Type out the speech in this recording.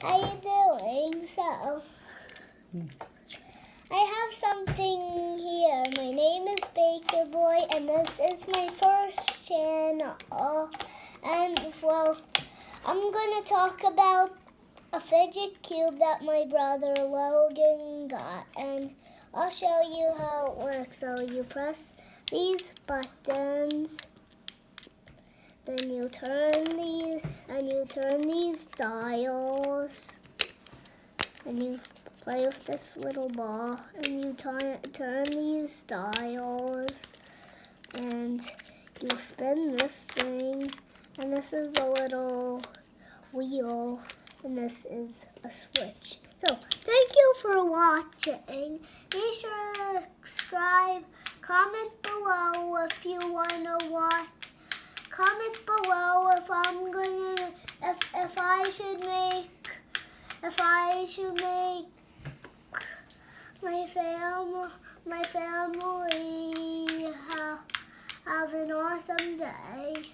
How you doing? So, I have something here. My name is Bakerboy, and this is my first channel. And, well, I'm going to talk about a fidget cube that my brother Logan got. And I'll show you how it works. So, you press these buttons. Then you turn these dials, and you play with this little ball, and you turn these dials, and you spin this thing, and this is a little wheel, and this is a switch. So, thank you for watching. Be sure to subscribe, comment below if you want to watch. Comment below if I should make my family have an awesome day.